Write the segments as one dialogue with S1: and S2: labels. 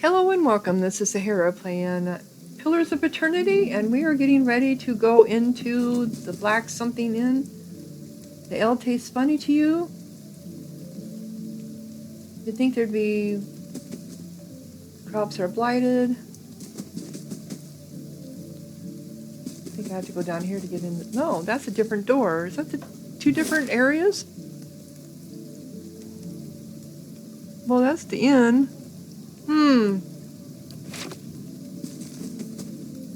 S1: Hello and welcome. This is Sahara playing Pillars of Eternity, and we are getting ready to go into the Black Something Inn. The L tastes funny to you? You'd think there'd be crops are blighted. I think I have to go down here to get in. No, that's a different door. Is that the two different areas? Well, that's the inn.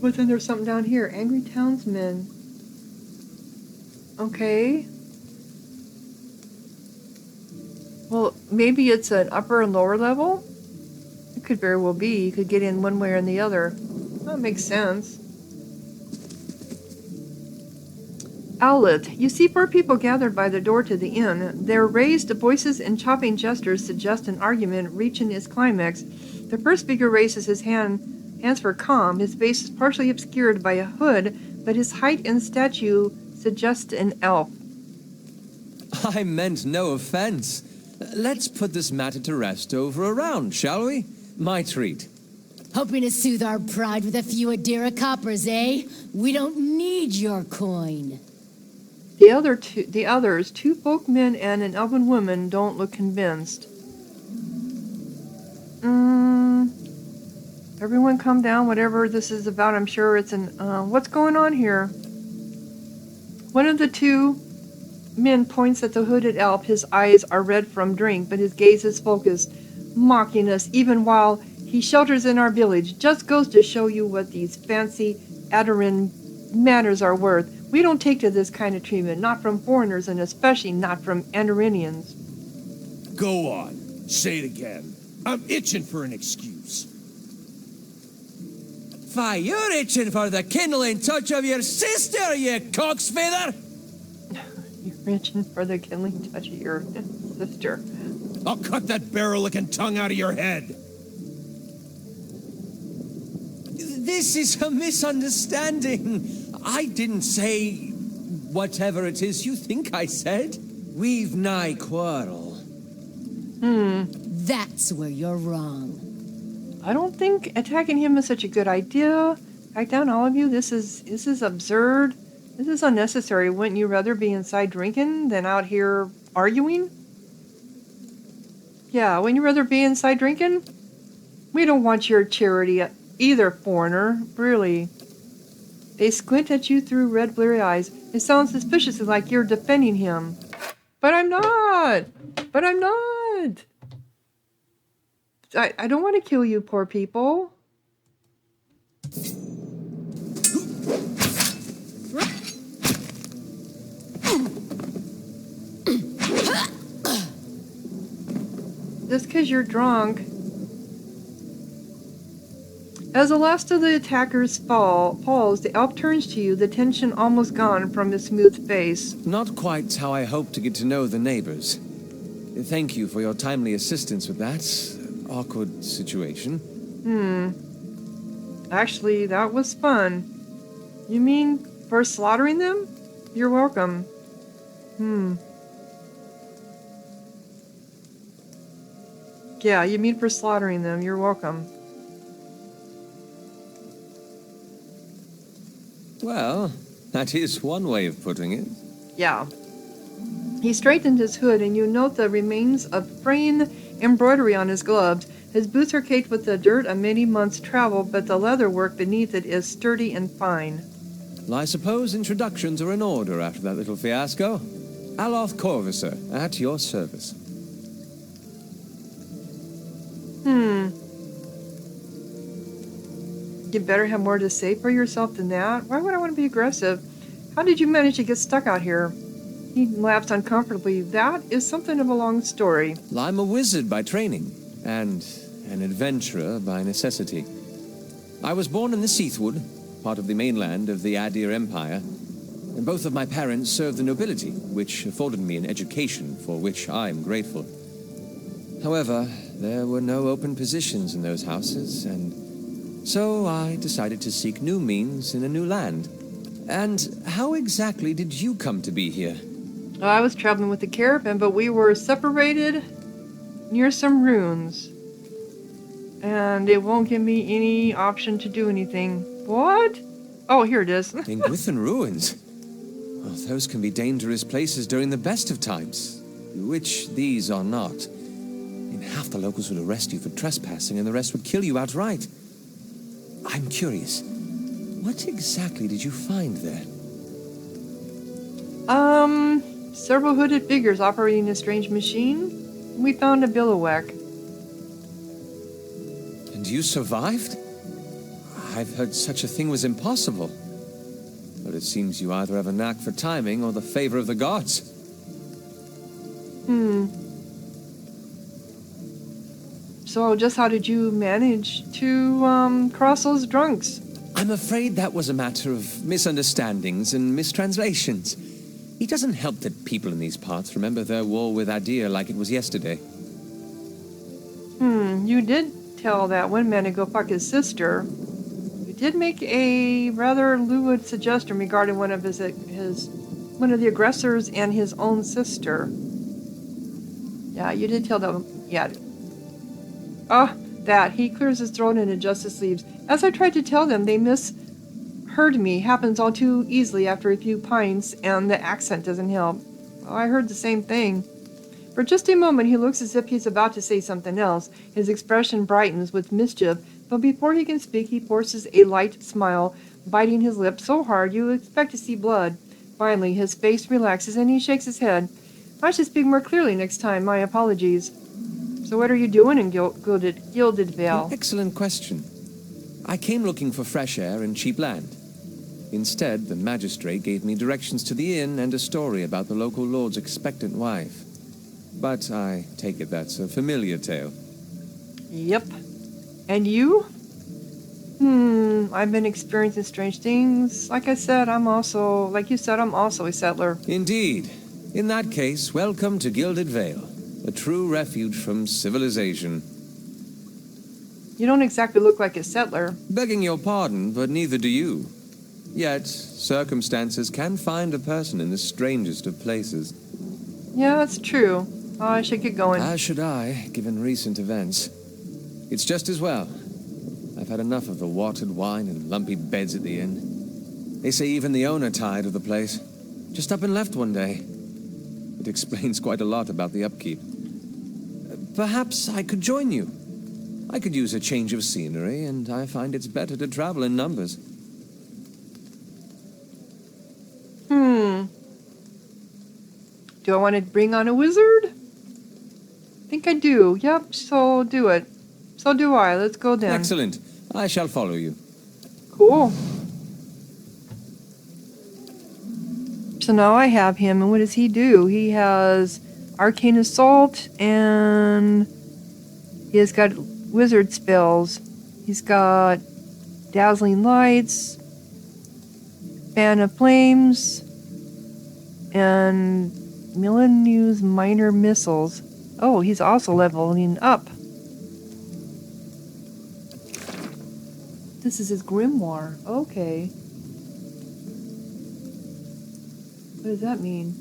S1: But then there's something down here. Angry townsmen. Okay. Well, maybe it's an upper and lower level? It could very well be. You could get in one way or the other. That makes sense. Aloth, you see four people gathered by the door to the inn. Their raised voices and chopping gestures suggest an argument reaching its climax. The first speaker raises his hands for calm. His face is partially obscured by a hood, but his height and stature suggest an elf.
S2: I meant no offense. Let's put this matter to rest over a round, shall we? My treat.
S3: Hoping to soothe our pride with a few Adira coppers, eh? We don't need your coin.
S1: The others, two folk men and an elven woman, don't look convinced. Everyone calm down, whatever this is about. I'm sure it's what's going on here? One of the two men points at the hooded elf. His eyes are red from drink, but his gaze is focused, mocking us even while he shelters in our village. Just goes to show you what these fancy Adarin manners are worth. We don't take to this kind of treatment, not from foreigners and especially not from Andarinians.
S4: Go on. Say it again. I'm itching for an excuse.
S2: Fie, you're itching for the kindling touch of your sister, you cocksfeather!
S1: You're itching for the kindling touch of your sister.
S4: I'll cut that barrel-licking tongue out of your head.
S2: This is a misunderstanding. I didn't say whatever it is you think I said. We've nigh quarrel.
S3: That's where you're wrong.
S1: I don't think attacking him is such a good idea. Back down, all of you. This is absurd. This is unnecessary. Wouldn't you rather be inside drinking than out here arguing? Yeah, wouldn't you rather be inside drinking? We don't want your charity either, foreigner. Really. They squint at you through red, bleary eyes. It sounds suspiciously like you're defending him. But I'm not! But I'm not! I don't want to kill you, poor people. Just because you're drunk. As the last of the attackers falls, the elf turns to you, the tension almost gone from his smooth face.
S2: Not quite how I hoped to get to know the neighbors. Thank you for your timely assistance with that awkward situation.
S1: Actually, that was fun. You mean for slaughtering them? You're welcome. Yeah, you mean for slaughtering them. You're welcome.
S2: Well, that is one way of putting it.
S1: Yeah. He straightened his hood, and you note the remains of fraying embroidery on his gloves. His boots are caked with the dirt of many months' travel, but the leather work beneath it is sturdy and fine.
S2: Well, I suppose introductions are in order after that little fiasco. Aloth Corvisor, at your service.
S1: You better have more to say for yourself than that. Why would I want to be aggressive? How did you manage to get stuck out here? He laughs uncomfortably. That is something of a long story.
S2: Well, I'm a wizard by training, and an adventurer by necessity. I was born in the Seathwood, part of the mainland of the Adir Empire, and both of my parents served the nobility, which afforded me an education for which I'm grateful. However, there were no open positions in those houses, and so I decided to seek new means in a new land. And how exactly did you come to be here?
S1: I was traveling with the caravan, but we were separated near some ruins. And it won't give me any option to do anything. What? Oh, here it is.
S2: In Gwithan ruins? Well, those can be dangerous places during the best of times, which these are not. Half the locals would arrest you for trespassing, and the rest would kill you outright. I'm curious, what exactly did you find there?
S1: Several hooded figures operating a strange machine. We found a billowhack.
S2: And you survived? I've heard such a thing was impossible. But it seems you either have a knack for timing or the favor of the gods.
S1: So just how did you manage to, cross those drunks?
S2: I'm afraid that was a matter of misunderstandings and mistranslations. It doesn't help that people in these parts remember their war with Adir like it was yesterday.
S1: You did tell that one man to go fuck his sister. You did make a rather lewd suggestion regarding one of one of the aggressors and his own sister. Yeah, you did tell them. Yeah. Oh, that. He clears his throat and adjusts his sleeves. As I tried to tell them, they misheard me. Happens all too easily after a few pints, and the accent doesn't help. Oh, I heard the same thing. For just a moment, he looks as if he's about to say something else. His expression brightens with mischief, but before he can speak, he forces a light smile, biting his lip so hard you expect to see blood. Finally, his face relaxes and he shakes his head. I should speak more clearly next time. My apologies. So what are you doing in Gilded Vale?
S2: Excellent question. I came looking for fresh air and cheap land. Instead, the magistrate gave me directions to the inn and a story about the local lord's expectant wife. But I take it that's a familiar tale.
S1: Yep. And you? I've been experiencing strange things. Like you said, I'm also a settler.
S2: Indeed. In that case, welcome to Gilded Vale, a true refuge from civilization.
S1: You don't exactly look like a settler.
S2: Begging your pardon, but neither do you. Yet, circumstances can find a person in the strangest of places.
S1: Yeah, that's true. I should get going.
S2: As should I, given recent events. It's just as well. I've had enough of the watered wine and lumpy beds at the inn. They say even the owner tired of the place. Just up and left one day. It explains quite a lot about the upkeep. Perhaps I could join you. I could use a change of scenery, and I find it's better to travel in numbers.
S1: Do I want to bring on a wizard? I think I do. Yep, so do it. So do I. Let's go then.
S2: Excellent. I shall follow you.
S1: Cool. So now I have him, and what does he do? He has Arcane Assault, and he has got wizard spells. He's got Dazzling Lights, Fan of Flames, and Millennium's Minor Missiles. Oh, he's also leveling up. This is his grimoire. Okay. What does that mean?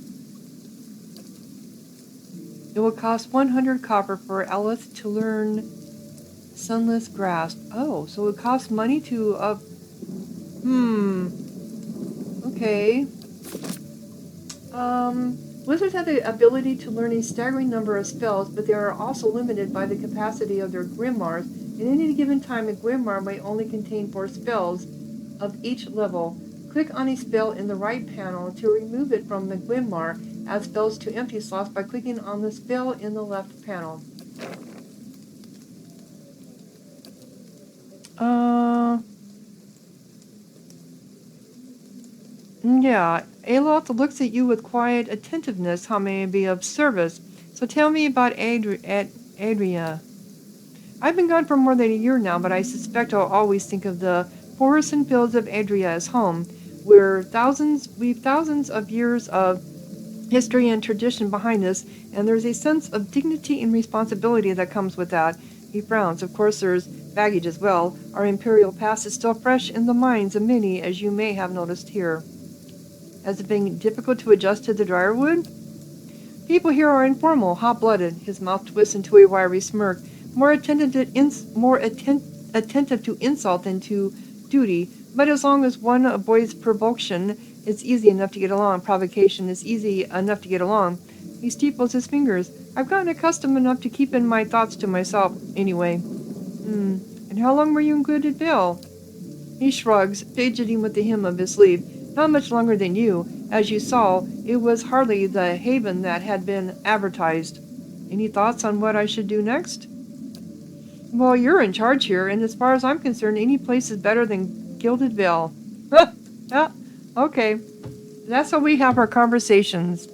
S1: It will cost 100 copper for Aloth to learn Sunless Grasp. Oh, so it costs money to Okay. Wizards have the ability to learn a staggering number of spells, but they are also limited by the capacity of their grimoires. At any given time, a grimoire may only contain 4 spells of each level. Click on a spell in the right panel to remove it from the grimoire. Add spells to empty slots by clicking on the spell in the left panel. Yeah, Aloth looks at you with quiet attentiveness. How may I be of service? So tell me about Adria. I've been gone for more than a year now, but I suspect I'll always think of the forests and fields of Adria as home. We've thousands of years of history and tradition behind us, and there's a sense of dignity and responsibility that comes with that. He frowns. Of course, there's baggage as well. Our imperial past is still fresh in the minds of many, as you may have noticed here. Has it been difficult to adjust to the Dryerwood? People here are informal, hot-blooded. His mouth twists into a wiry smirk. more attentive to insult than to duty. But as long as one avoids provocation, it's easy enough to get along. Provocation is easy enough to get along. He steeples his fingers. I've gotten accustomed enough to keeping my thoughts to myself, anyway. And how long were you in Goodville? He shrugs, fidgeting with the hem of his sleeve. Not much longer than you. As you saw, it was hardly the haven that had been advertised. Any thoughts on what I should do next? Well, you're in charge here, and as far as I'm concerned, any place is better than Gildedville. Yeah, okay. That's how we have our conversations.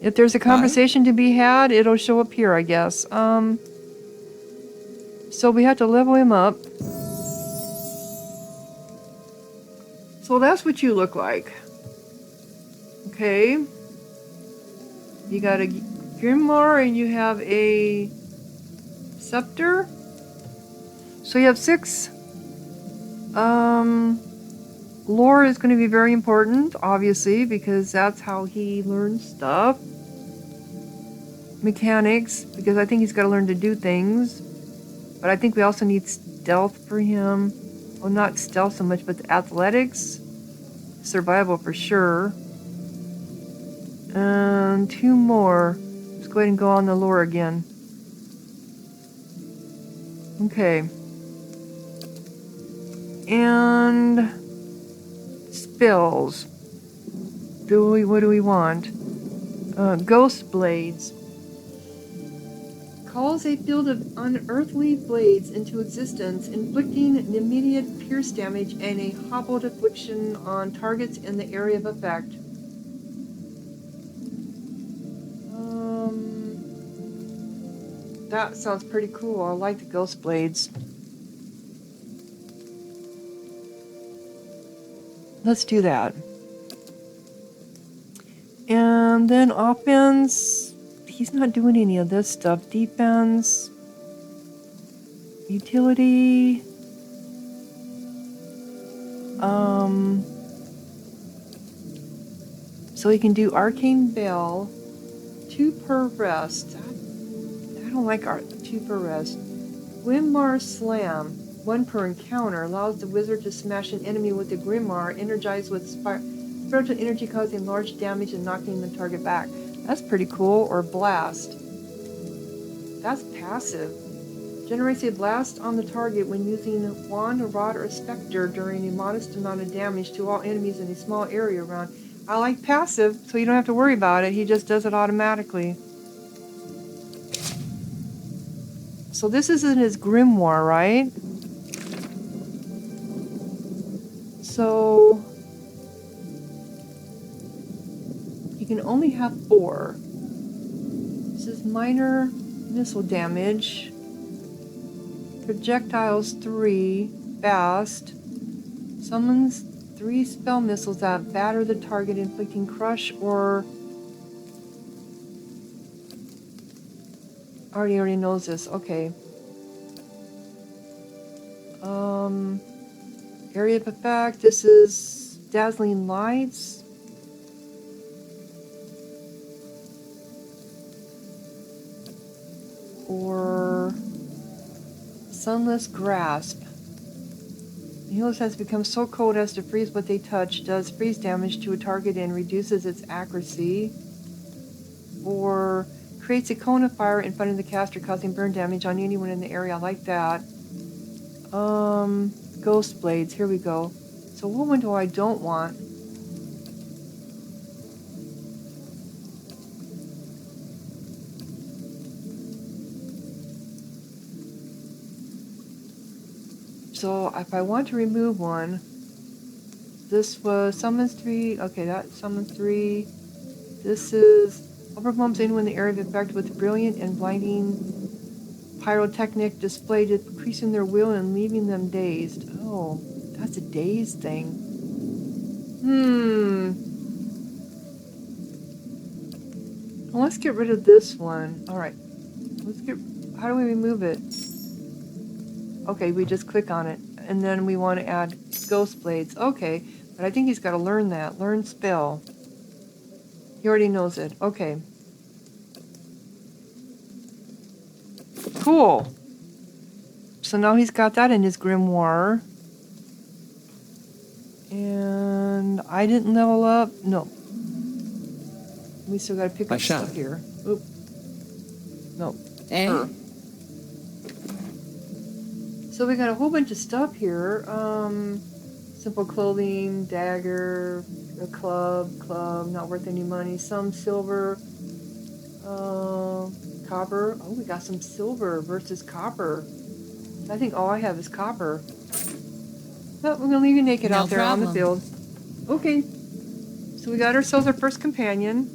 S1: If there's a conversation to be had, it'll show up here, I guess. So we have to level him up. So that's what you look like. Okay. You got a grimoire and you have a scepter. So you have 6. Lore is going to be very important, obviously, because that's how he learns stuff. Mechanics, because I think he's got to learn to do things. But I think we also need stealth for him. Well, not stealth so much, but athletics. Survival for sure. And 2 more. Let's go ahead and go on the lore again. Okay. And spells. What do we want? Ghost blades. Calls a field of unearthly blades into existence, inflicting an immediate pierce damage and a hobbled affliction on targets in the area of effect. That sounds pretty cool. I like the ghost blades. Let's do that. And then offense. He's not doing any of this stuff. Defense. Utility. So he can do Arcane Bell. 2 per rest. I don't like 2 per rest. Grimoire Slam. 1 per encounter. Allows the wizard to smash an enemy with the Grimoire, energized with spiritual energy, causing large damage and knocking the target back. That's pretty cool. Or Blast. That's passive. Generates a blast on the target when using wand, rod, or specter during a modest amount of damage to all enemies in a small area around. I like passive, so you don't have to worry about it. He just does it automatically. So this is in his grimoire, right? So you can only have 4. This is minor missile damage. Projectiles 3, fast. Summons 3 spell missiles that batter the target, inflicting crush or... Already knows this. Okay. Area of effect. This is dazzling lights. Or sunless grasp. The healer's has become so cold as to freeze what they touch, does freeze damage to a target and reduces its accuracy. Or creates a cone of fire in front of the caster, causing burn damage on anyone in the area. I like that. Ghost blades. Here we go. So what one do I don't want? So if I want to remove one, this was summons 3. Okay, that summons 3. This is overwhelms anyone in the area of effect with brilliant and blinding pyrotechnic displayed, increasing their will and leaving them dazed. Oh, that's a dazed thing. Well, let's get rid of this one. All right. How do we remove it? Okay, we just click on it. And then we want to add ghost blades. Okay, but I think he's got to learn that. Learn spell. He already knows it. Okay. Cool. So now he's got that in his grimoire. And I didn't level up. No. We still gotta pick up stuff here. Oop. No. Her. So we got a whole bunch of stuff here. Simple clothing, dagger, a club, not worth any money. Some silver, copper. Oh, we got some silver versus copper. I think all I have is copper. Oh, we're gonna leave you naked out there on the field. Okay. So we got ourselves our first companion.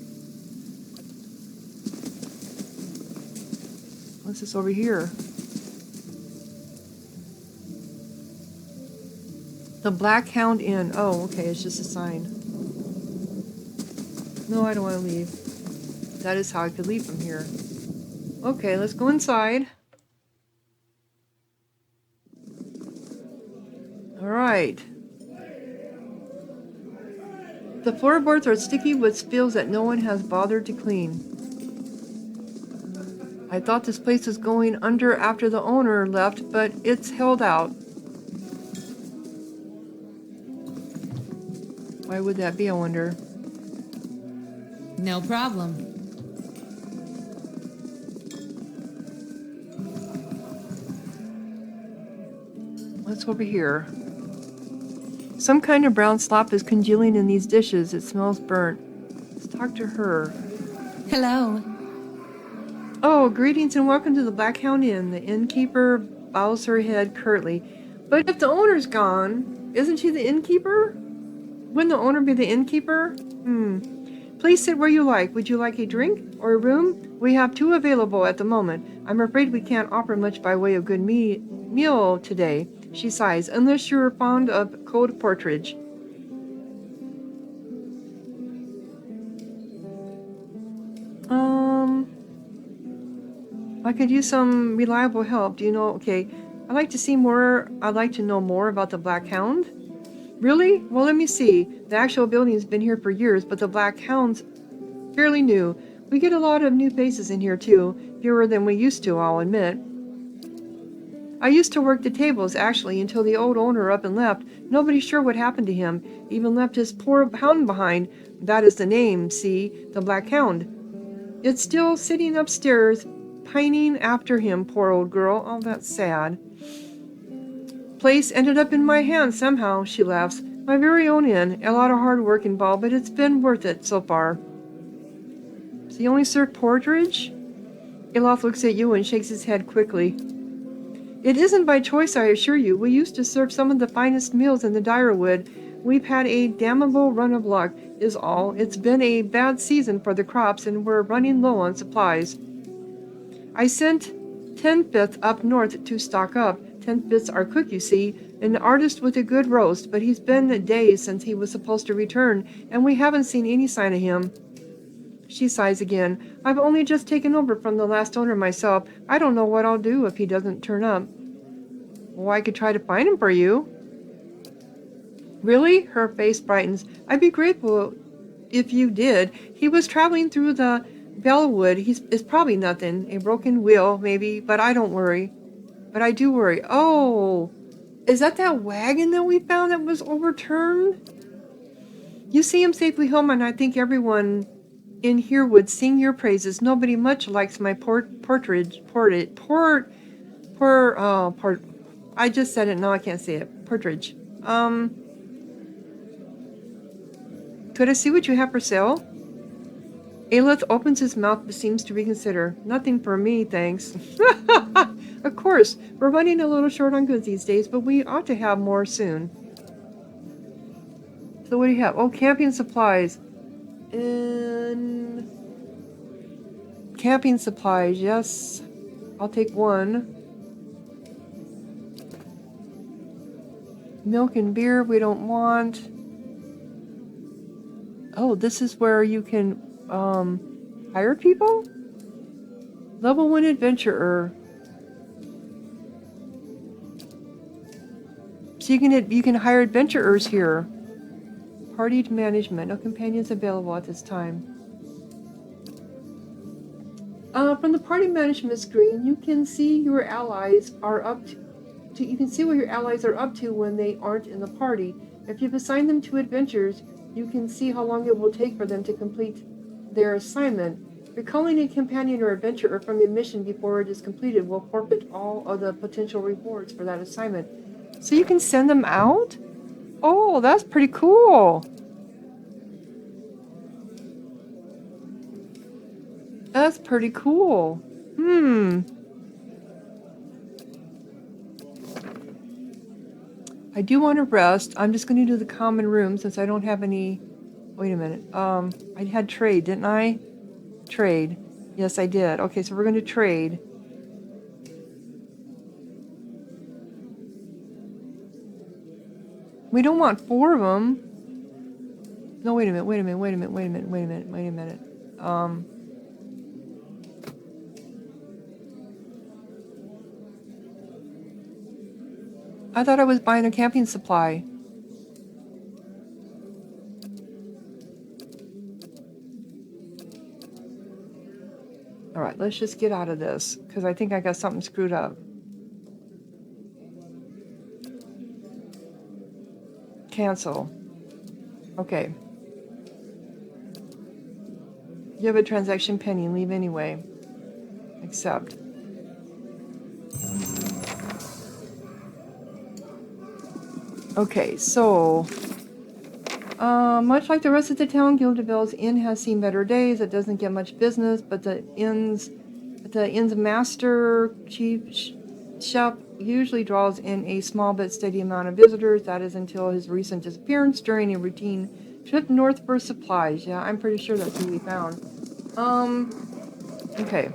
S1: What's this over here? The Black Hound Inn. Oh, okay, it's just a sign. No, I don't want to leave. That is how I could leave from here. Okay, let's go inside. Alright. The floorboards are sticky with spills that no one has bothered to clean. I thought this place was going under after the owner left, but it's held out. Why would that be, I wonder?
S5: No problem.
S1: What's over here? Some kind of brown slop is congealing in these dishes. It smells burnt. Let's talk to her.
S5: Hello.
S1: Oh, greetings and welcome to the Black Hound Inn. The innkeeper bows her head curtly. But if the owner's gone, isn't she the innkeeper? Wouldn't the owner be the innkeeper? Please sit where you like. Would you like a drink or a room? We have 2 available at the moment. I'm afraid we can't offer much by way of good meal today. She sighs, unless you're fond of cold porridge. I could use some reliable help. Do you know? Okay, I'd like to know more about the Black Hound. Really? Well, let me see. The actual building's been here for years, but the Black Hound's fairly new. We get a lot of new faces in here too. Fewer than we used to, I'll admit. I used to work the tables, actually, until the old owner up and left. Nobody's sure what happened to him. Even left his poor hound behind. That is the name, see? The Black Hound. It's still sitting upstairs, pining after him, poor old girl. Oh, that's sad. Place ended up in my hands somehow, she laughs. My very own inn. A lot of hard work involved, but it's been worth it so far. So you only serve porridge? Aloth looks at you and shakes his head quickly. It isn't by choice, I assure you. We used to serve some of the finest meals in the Direwood. We've had a damnable run of luck, is all. It's been a bad season for the crops, and we're running low on supplies. I sent 10th up north to stock up. 10th our cook, you see, an artist with a good roast, but he's been days since he was supposed to return, and we haven't seen any sign of him. She sighs again. I've only just taken over from the last owner myself. I don't know what I'll do if he doesn't turn up. Well, I could try to find him for you. Really? Her face brightens. I'd be grateful if you did. He was traveling through the Bellwood. It's probably nothing. A broken wheel, maybe, but I don't worry. But I do worry. Oh, is that wagon that we found that was overturned? You see him safely home, and I think everyone in here would sing your praises. Nobody much likes my porridge. I just said it. No, I can't say it. Porridge. Could I see what you have for sale? Aloth opens his mouth but seems to reconsider. Nothing for me, thanks. Of course, we're running a little short on goods these days, but we ought to have more soon. So what do you have? Oh, camping supplies. And camping supplies, yes. I'll take 1. Milk and beer we don't want. Oh, this is where you can hire people? Level 1 adventurer. So you can hire adventurers here. Party management. No companions available at this time. from the party management screen, you can see your allies are up to you can see what your allies are up to when they aren't in the party. If you've assigned them to adventures, you can see how long it will take for them to complete their assignment. Recalling a companion or adventurer from a mission before it is completed will forfeit all of the potential rewards for that assignment. So you can send them out? Oh, that's pretty cool. That's pretty cool. I do want to rest. I'm just going to do the common room since I don't have any... Wait a minute. I had trade, didn't I? Trade. Yes, I did. Okay, so we're going to trade. We don't want 4 of them. No, wait a minute. I thought I was buying a camping supply. Alright, let's just get out of this, because I think I got something screwed up. Cancel. Okay. You have a transaction pending. Leave anyway. Accept. Okay, so... much like the rest of the town, Gildebel's Inn has seen better days. It doesn't get much business, but the inn's master chief shop usually draws in a small but steady amount of visitors. That is until his recent disappearance during a routine trip north for supplies. Yeah, I'm pretty sure that's who we found. Okay.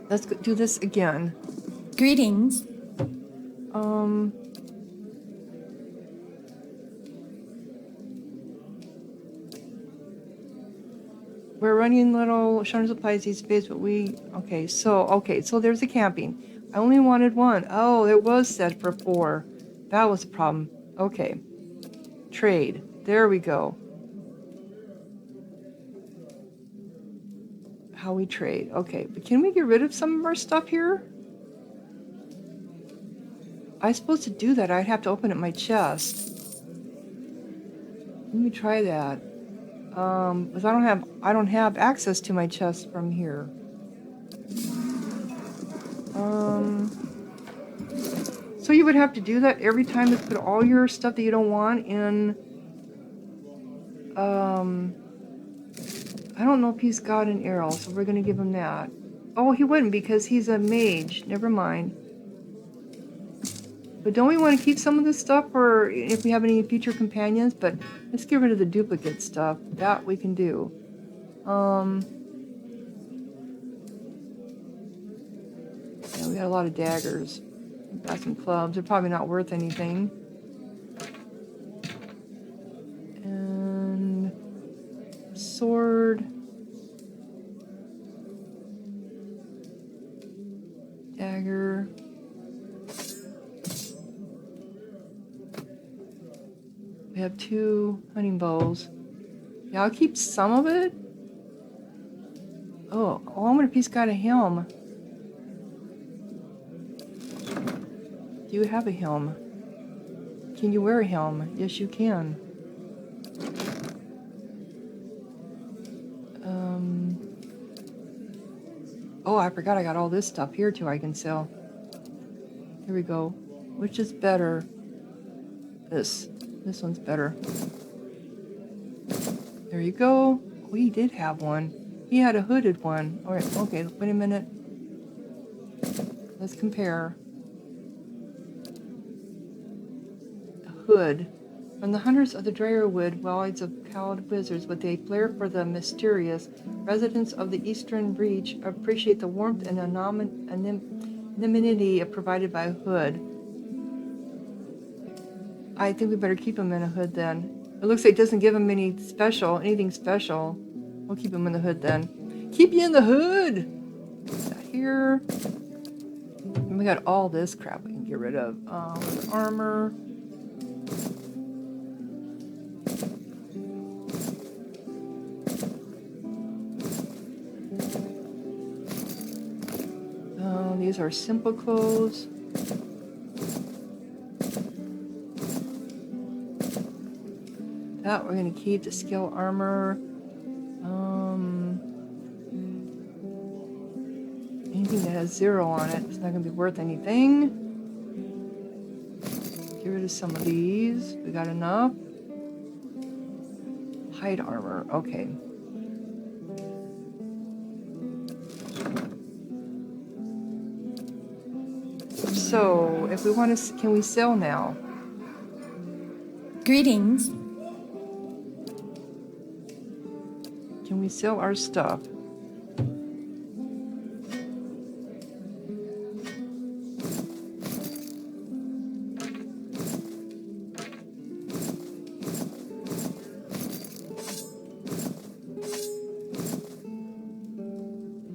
S1: Let's do this again.
S5: Greetings.
S1: We're running little showing supplies these days, but okay, so there's the camping. I only wanted 1. Oh, it was set for 4. That was the problem. Okay. Trade. There we go. How we trade. Okay, but can we get rid of some of our stuff here? I was supposed to do that. I'd have to open up my chest. Let me try that. Because I don't have access to my chest from here. So you would have to do that every time to put all your stuff that you don't want in. I don't know if he's got an arrow, so we're gonna give him that. Oh, he wouldn't because he's a mage. Never mind. But don't we want to keep some of this stuff for if we have any future companions? But let's get rid of the duplicate stuff. That we can do. Yeah, we got a lot of daggers. Got some clubs. They're probably not worth anything. And sword. Dagger. We have 2 hunting bows. Yeah, I'll keep some of it. Oh, I wonder if he's got a helm. Do you have a helm? Can you wear a helm? Yes, you can. Oh, I forgot I got all this stuff here too I can sell. Here we go. Which is better? This one's better. There you go. We did have one. He had a hooded one. All right, okay, wait a minute. Let's compare. A hood. From the hunters of the Dreyerwood wilds of cowled wizards with a flair for the mysterious, residents of the Eastern Reach appreciate the warmth and anonymity provided by a hood. I think we better keep him in a hood then. It looks like it doesn't give him anything special. We'll keep him in the hood then. Keep you in the hood! Here. And we got all this crap we can get rid of. Armor. These are simple clothes. That we're going to keep the skill armor. Anything that has 0 on it is not going to be worth anything. Get rid of some of these. We got enough. Hide armor. Okay. So, if we want to, can we sell now?
S5: Greetings.
S1: Can we sell our stuff?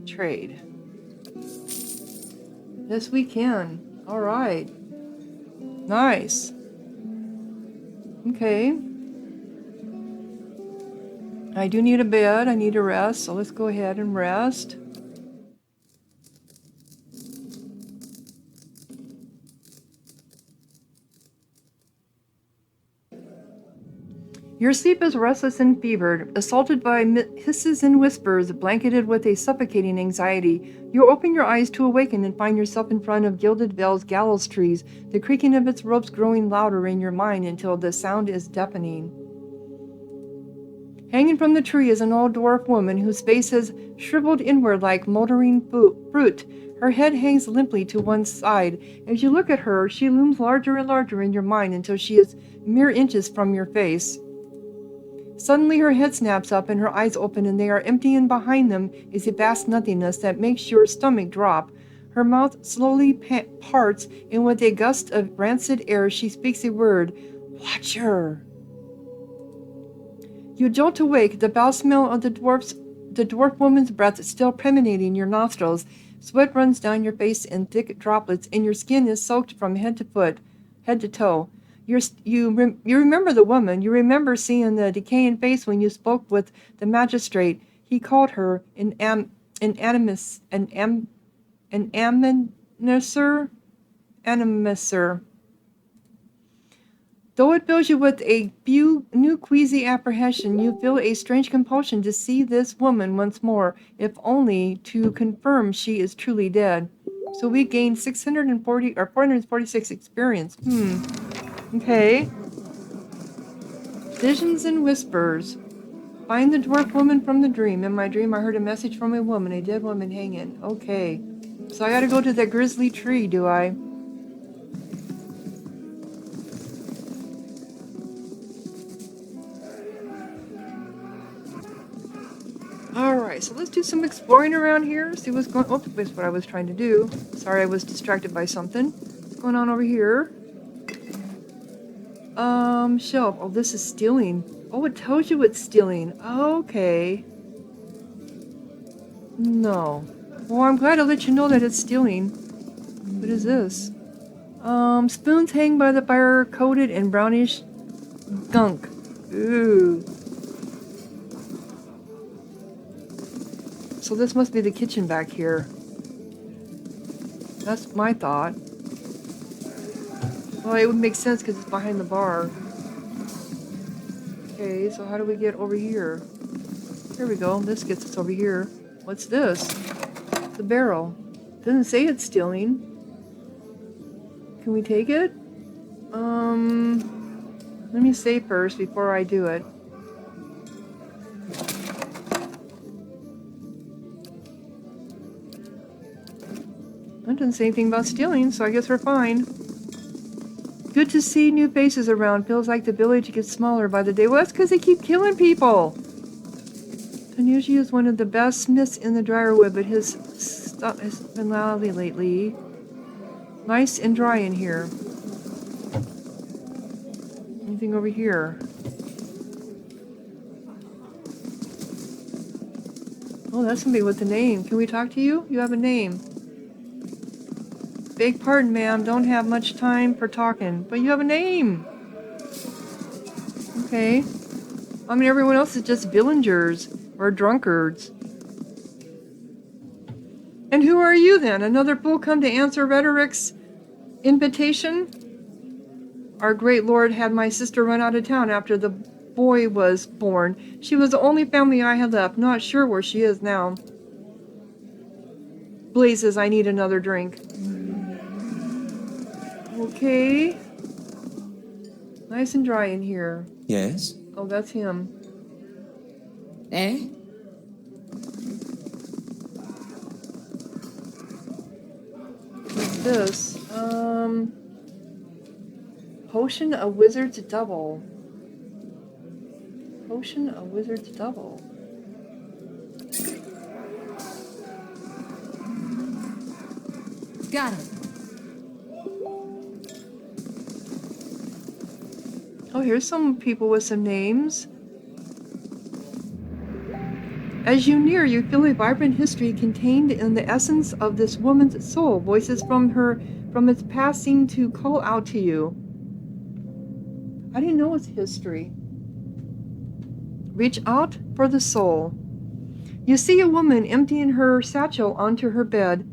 S1: Trade. Yes, we can. All right. Nice. Okay. I do need a bed. I need a rest. So let's go ahead and rest. Your sleep is restless and fevered, assaulted by hisses and whispers, blanketed with a suffocating anxiety. You open your eyes to awaken and find yourself in front of Gilded Vale's gallows trees, the creaking of its ropes growing louder in your mind until the sound is deafening. Hanging from the tree is an old dwarf woman whose face has shriveled inward like moldering fruit. Her head hangs limply to one side. As you look at her, she looms larger and larger in your mind until she is mere inches from your face. Suddenly her head snaps up and her eyes open, and they are empty, and behind them is a vast nothingness that makes your stomach drop. Her mouth slowly parts, and with a gust of rancid air she speaks a word. Watcher! You jolt awake, the foul smell of the dwarf woman's breath still permeating your nostrils. Sweat runs down your face in thick droplets, and your skin is soaked from head to toe. You remember the woman. You remember seeing the decaying face when you spoke with the magistrate. He called her an animuser. Though it fills you with a new queasy apprehension, you feel a strange compulsion to see this woman once more, if only to confirm she is truly dead. So we gained 640 or 446 experience. Okay. Visions and whispers. Find the dwarf woman from the dream. In my dream, I heard a message from a woman, a dead woman hanging. Okay. So I gotta go to that grisly tree, do I? Alright, so let's do some exploring around here. See what's going on. Oh, that's what I was trying to do. Sorry, I was distracted by something. What's going on over here? Shelf. Oh, this is stealing. Oh, it tells you it's stealing. Okay. No. Well, I'm glad to let you know that it's stealing. What is this? Spoons hang by the fire, coated in brownish gunk. Ooh. So this must be the kitchen back here. That's my thought. Well, it would make sense because it's behind the bar. Okay, so how do we get over here? Here we go. This gets us over here. What's this? The barrel. Doesn't say it's stealing. Can we take it? Let me save first before I do it. That doesn't say anything about stealing, so I guess we're fine. Good to see new faces around. Feels like the village gets smaller by the day. Well, that's because they keep killing people. Tanushi is one of the best smiths in the Dryerwood, but his stuff has been lousy lately. Nice and dry in here. Anything over here? Oh, that's somebody with a name. Can we talk to you? You have a name. Beg pardon, ma'am. Don't have much time for talking. But you have a name. Okay. I mean, everyone else is just villagers or drunkards. And who are you then? Another fool come to answer Rhetoric's invitation? Our great lord had my sister run out of town after the boy was born. She was the only family I had left. Not sure where she is now. Blazes, I need another drink. Okay. Nice and dry in here.
S2: Yes?
S1: Oh, that's him.
S5: Eh?
S1: What's this? Potion of Wizard's Double. Potion of Wizard's Double.
S5: Got it.
S1: Oh, here's some people with some names. As you near, you feel a vibrant history contained in the essence of this woman's soul. Voices from its past seem to call out to you. I didn't know it's history. Reach out for the soul. You see a woman emptying her satchel onto her bed.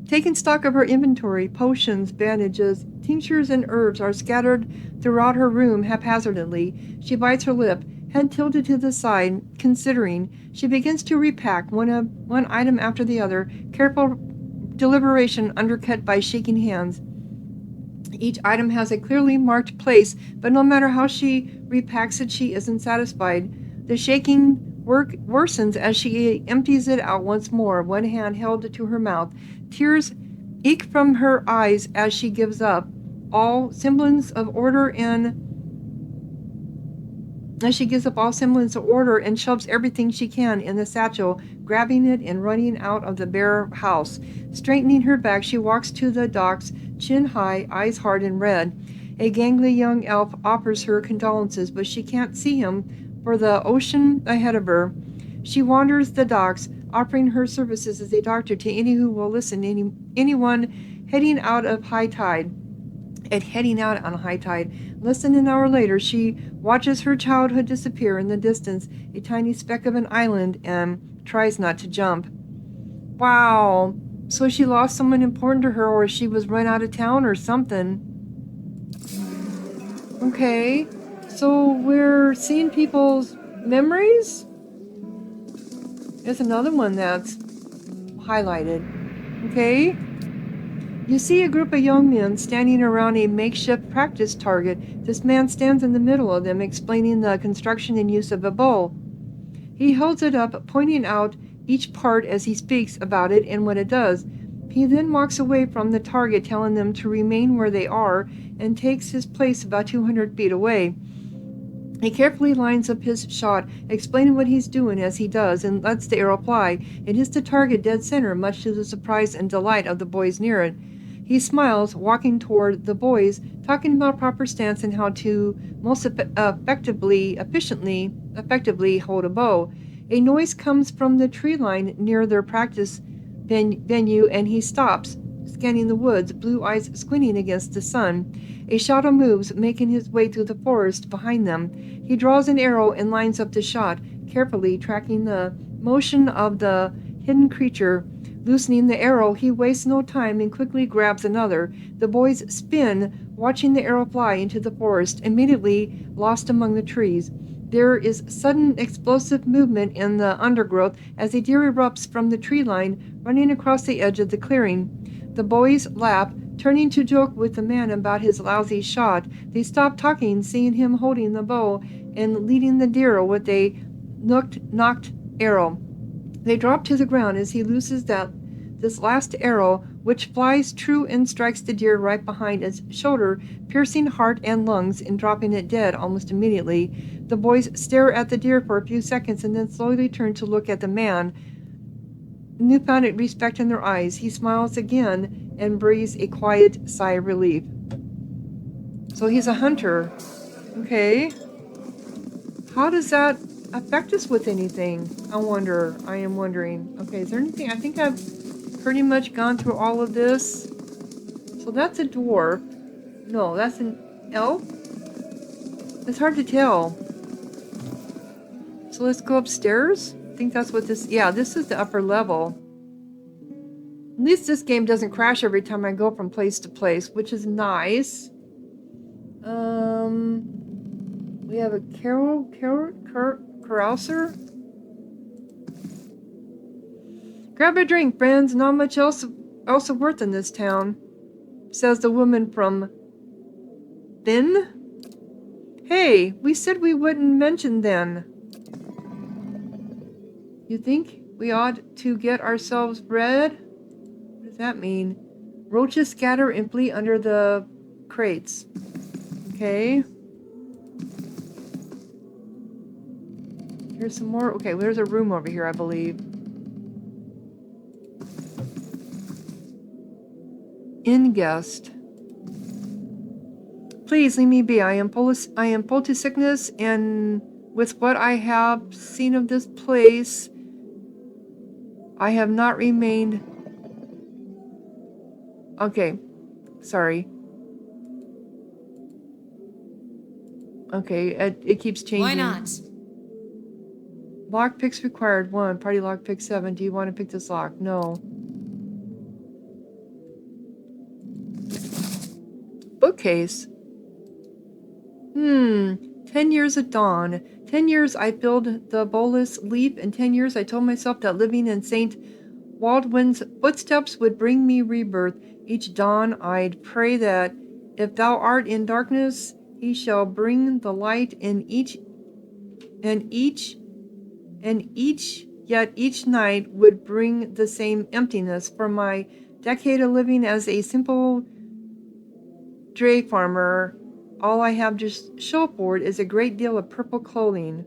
S1: Taking stock of her inventory, potions, bandages, tinctures, and herbs are scattered throughout her room haphazardly. She bites her lip, head tilted to the side, considering. She begins to repack one item after the other, careful deliberation undercut by shaking hands. Each item has a clearly marked place, but no matter how she repacks it, she isn't satisfied. The shaking worsens as she empties it out once more, one hand held to her mouth. Tears eke from her eyes as she gives up all semblance of order and shoves everything she can in the satchel, grabbing it and running out of the bare house. Straightening her back, she walks to the docks, chin high, eyes hard and red. A gangly young elf offers her condolences, but she can't see him for the ocean ahead of her. She wanders the docks, offering her services as a doctor to any who will listen, anyone heading out on high tide. Less than an hour later, she watches her childhood disappear in the distance, a tiny speck of an island, and tries not to jump. Wow. So she lost someone important to her, or she was run out of town or something. Okay. So we're seeing people's memories? There's another one that's highlighted. Okay. You see a group of young men standing around a makeshift practice target. This man stands in the middle of them, explaining the construction and use of a bow. He holds it up, pointing out each part as he speaks about it and what it does. He then walks away from the target, telling them to remain where they are, and takes his place about 200 feet away. He carefully lines up his shot, explaining what he's doing as he does, and lets the arrow fly. It hits the target dead center, much to the surprise and delight of the boys near it. He smiles, walking toward the boys, talking about proper stance and how to most effectively hold a bow. A noise comes from the tree line near their practice venue, and he stops, scanning the woods, blue eyes squinting against the sun. A shadow moves, making his way through the forest behind them. He draws an arrow and lines up the shot, carefully tracking the motion of the hidden creature. Loosening the arrow, he wastes no time and quickly grabs another. The boys spin, watching the arrow fly into the forest, immediately lost among the trees. There is sudden explosive movement in the undergrowth as a deer erupts from the tree line, running across the edge of the clearing. The boys laugh, turning to joke with the man about his lousy shot. They stop talking, seeing him holding the bow and leading the deer with a knocked arrow. They drop to the ground as he looses this last arrow, which flies true and strikes the deer right behind its shoulder, piercing heart and lungs and dropping it dead almost immediately. The boys stare at the deer for a few seconds and then slowly turn to look at the man. Newfound respect in their eyes, he smiles again and breathes a quiet sigh of relief. So he's a hunter. Okay. How does that affect us with anything? I am wondering. Okay, is there anything? I think I've pretty much gone through all of this. So that's a dwarf. No, that's an elf? It's hard to tell. So let's go upstairs. I think that's what this... Yeah, this is the upper level. At least this game doesn't crash every time I go from place to place, which is nice. We have a carouser. Grab a drink, friends. Not much else worth in this town, says the woman from Then. Hey, we said we wouldn't mention then. You think we ought to get ourselves bread? What does that mean? Roaches scatter and flee under the crates. Okay. Here's some more. Okay, there's a room over here, I believe. In guest. Please leave me be. I am full to sickness, and with what I have seen of this place, I have not remained. Okay, sorry. Okay, it keeps changing.
S5: Why not?
S1: Lock picks required. 1. Party lock pick 7. Do you want to pick this lock? No. Bookcase. 10 years at dawn. 10 years I filled the bolus leap, and 10 years I told myself that living in St. Waldwin's footsteps would bring me rebirth. Each dawn I'd pray that if thou art in darkness, he shall bring the light in yet each night would bring the same emptiness. For my decade of living as a simple dray farmer, all I have to show for it is a great deal of purple clothing.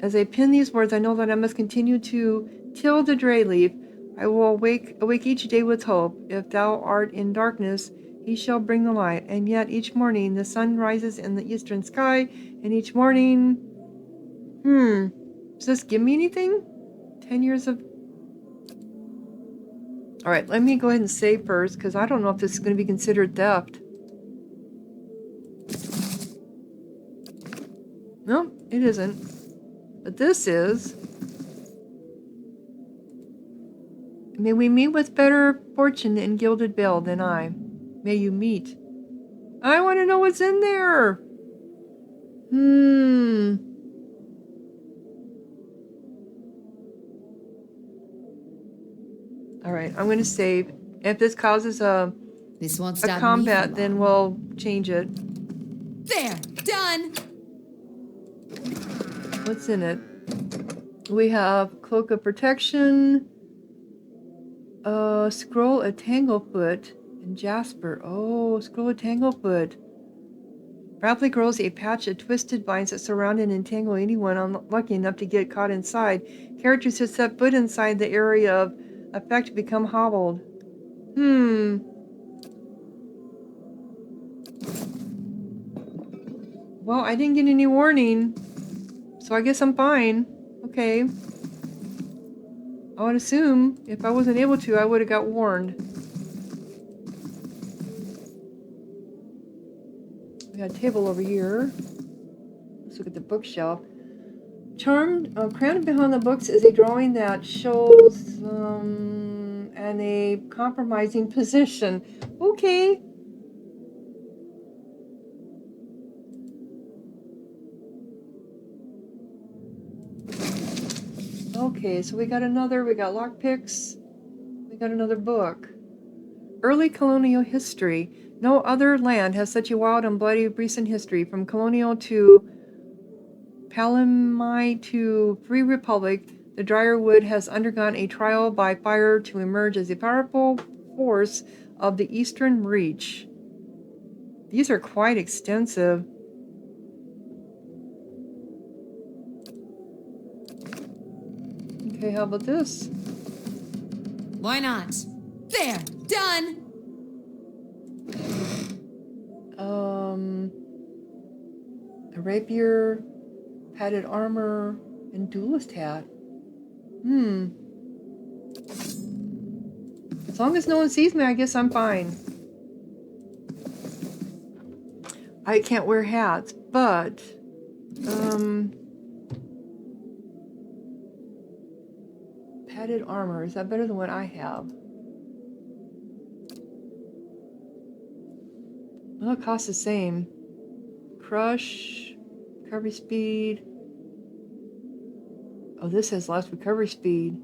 S1: As I pen these words, I know that I must continue to till the dray leaf. I will awake each day with hope. If thou art in darkness, he shall bring the light. And yet each morning the sun rises in the eastern sky, and each morning... Does this give me anything? 10 years of... Alright, let me go ahead and save first, because I don't know if this is going to be considered theft. No, it isn't. But this is... May we meet with better fortune in Gilded Bell than I. May you meet. I want to know what's in there! Alright, I'm going to save. If this causes a combat, then we'll change it.
S5: There! Done!
S1: What's in it? We have Cloak of Protection, Scroll of Tanglefoot, and Jasper. Oh, Scroll of Tanglefoot. Rapidly grows a patch of twisted vines that surround and entangle anyone unlucky enough to get caught inside. Characters who set foot inside the area of effect become hobbled. Well, I didn't get any warning, so I guess I'm fine. Okay. I would assume if I wasn't able to, I would have got warned. We got a table over here. Let's look at the bookshelf. Crammed behind the books is a drawing that shows in a compromising position. Okay. Okay, so we got lockpicks. We got another book. Early colonial history. No other land has such a wild and bloody recent history. From colonial to Palamite to Free Republic, the Dryerwood has undergone a trial by fire to emerge as a powerful force of the Eastern Reach. These are quite extensive. Okay, how about this?
S5: Why not? There! Done!
S1: A rapier, padded armor, and duelist hat. As long as no one sees me, I guess I'm fine. I can't wear hats, but... Padded armor. Is that better than what I have? Well, it costs the same. Crush, recovery speed. Oh, this has less recovery speed.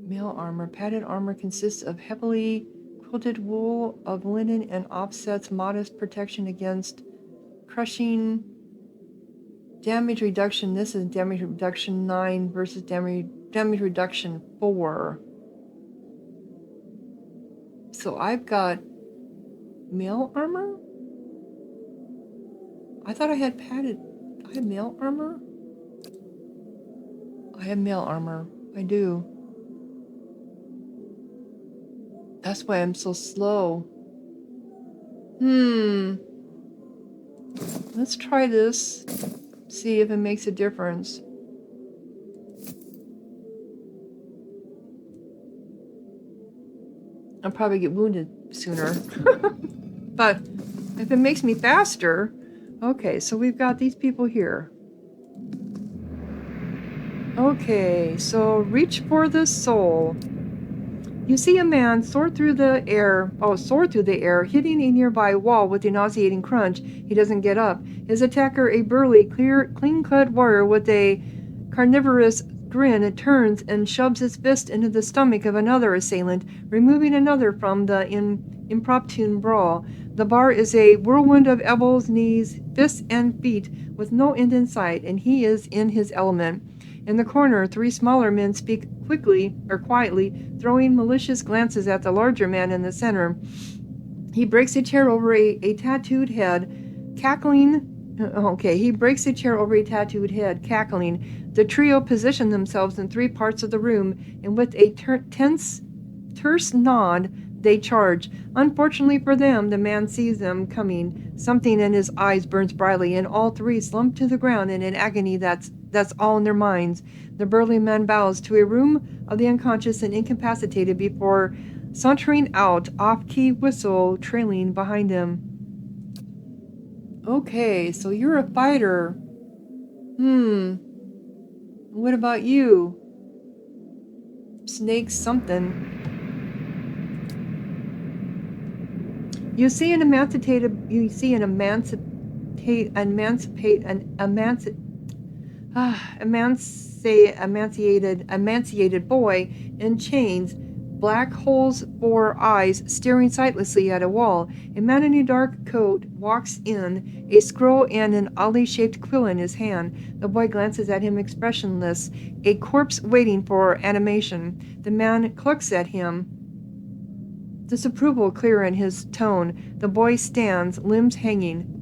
S1: Mail armor. Padded armor consists of heavily quilted wool of linen and offsets modest protection against crushing. Damage reduction. This is damage reduction 9 versus damage reduction 4. So I've got mail armor? I thought I had padded. I have mail armor? I have mail armor. I do. That's why I'm so slow. Let's try this. See if it makes a difference. I'll probably get wounded sooner. But if it makes me faster... Okay, so we've got these people here. Okay, so reach for the soul. You see a man soar through the air, hitting a nearby wall with a nauseating crunch. He doesn't get up. His attacker, a burly, clean-cut warrior with a carnivorous grin, turns and shoves his fist into the stomach of another assailant, removing another from the impromptu brawl. The bar is a whirlwind of elbows, knees, fists, and feet, with no end in sight, and he is in his element. In the corner, 3 smaller men speak quietly, throwing malicious glances at the larger man in the center. He breaks a chair over a tattooed head, cackling. He breaks a chair over a tattooed head, cackling. The trio position themselves in 3 parts of the room, and with a terse nod, they charge. Unfortunately for them, the man sees them coming. Something in his eyes burns brightly, and all 3 slump to the ground in an agony that's all in their minds. The burly man bows to a room of the unconscious and incapacitated before sauntering out, off-key whistle trailing behind him. Okay, so you're a fighter. What about you? Snake something. You see an emanciated boy in chains, black holes for eyes, staring sightlessly at a wall. A man in a dark coat walks in, a scroll and an oddly-shaped quill in his hand. The boy glances at him expressionless, a corpse waiting for animation. The man clucks at him, disapproval clear in his tone. The boy stands, limbs hanging.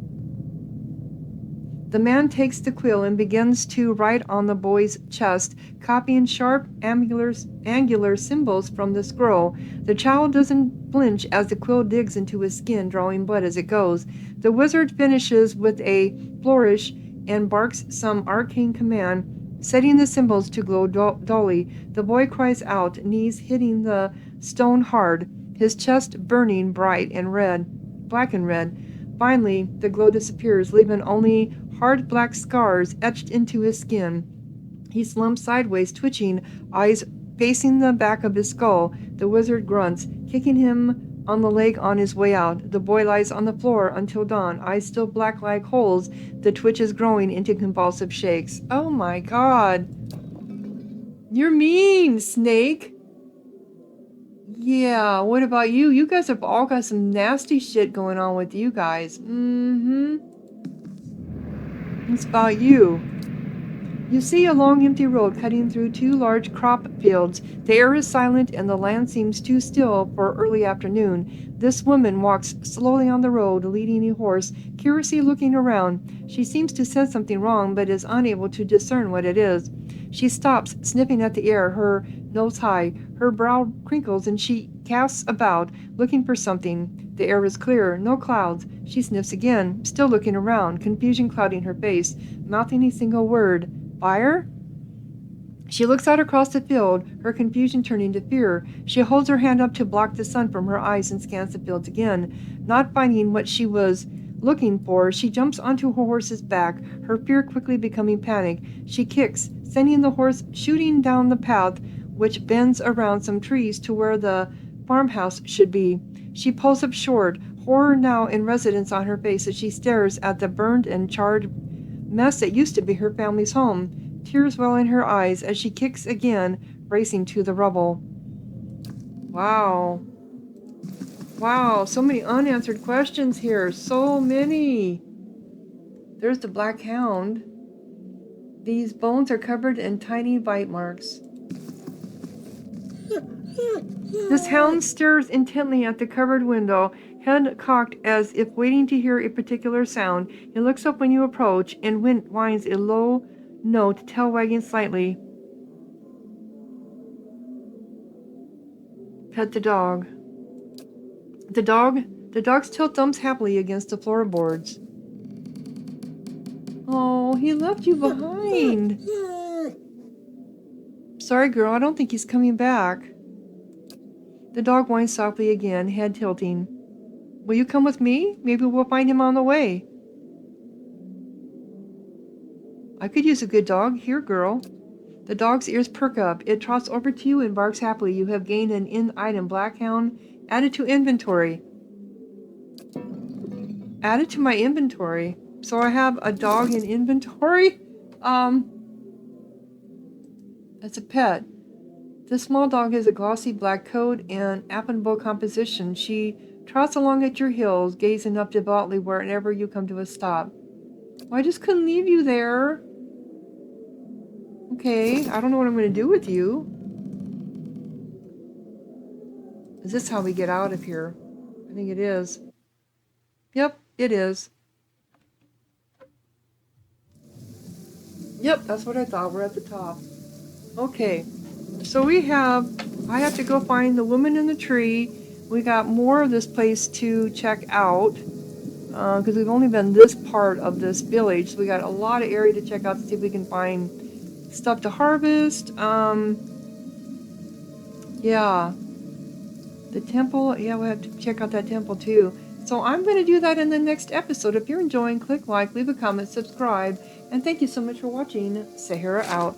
S1: The man takes the quill and begins to write on the boy's chest, copying sharp, angular symbols from the scroll. The child doesn't flinch as the quill digs into his skin, drawing blood as it goes. The wizard finishes with a flourish and barks some arcane command, setting the symbols to glow dully. The boy cries out, knees hitting the stone hard, his chest burning black and red. Finally, the glow disappears, leaving only hard black scars etched into his skin. He slumps sideways, twitching, eyes facing the back of his skull. The wizard grunts, kicking him on the leg on his way out. The boy lies on the floor until dawn, eyes still black like holes, the twitches growing into convulsive shakes. Oh my god. You're mean, Snake. Yeah, what about you? You guys have all got some nasty shit going on with you guys. What's about you? You see a long empty road cutting through 2 large crop fields. The air is silent and the land seems too still for early afternoon. This woman walks slowly on the road, leading a horse, curiously looking around. She seems to sense something wrong, but is unable to discern what it is. She stops, sniffing at the air, her nose high. Her brow crinkles and she casts about, looking for something. The air is clear, no clouds. She sniffs again, still looking around, confusion clouding her face, mouthing a single word. Fire? She looks out across the field, her confusion turning to fear. She holds her hand up to block the sun from her eyes and scans the fields again. Not finding what she was looking for, she jumps onto her horse's back, her fear quickly becoming panic. She kicks, sending the horse shooting down the path, which bends around some trees to where the farmhouse should be. She pulls up short, horror now in residence on her face as she stares at the burned and charred mess that used to be her family's home. Tears well in her eyes as she kicks again, racing to the rubble. Wow. Wow, so many unanswered questions here. So many. There's the black hound. These bones are covered in tiny bite marks. This hound stares intently at the covered window, head cocked as if waiting to hear a particular sound. He looks up when you approach and whines a low note, tail wagging slightly. Pet the dog. The dog's tail thumps happily against the floorboards. Oh, he left you behind. Sorry, girl, I don't think he's coming back. The dog whines softly again, head tilting. Will you come with me? Maybe we'll find him on the way. I could use a good dog. Here, girl. The dog's ears perk up. It trots over to you and barks happily. You have gained an in-item blackhound added to inventory. Added to my inventory. So I have a dog in inventory? That's a pet. This small dog has a glossy black coat and affable composition. She trots along at your heels, gazing up devoutly wherever you come to a stop. Well, I just couldn't leave you there. Okay, I don't know what I'm going to do with you. Is this how we get out of here? I think it is. Yep, it is. Yep, that's what I thought. We're at the top. Okay, so I have to go find the woman in the tree. We got more of this place to check out because we've only been this part of this village. So we got a lot of area to check out to see if we can find stuff to harvest. Yeah. The temple, yeah, we'll have to check out that temple too. So I'm going to do that in the next episode. If you're enjoying, click like, leave a comment, subscribe, and thank you so much for watching. Sahara out.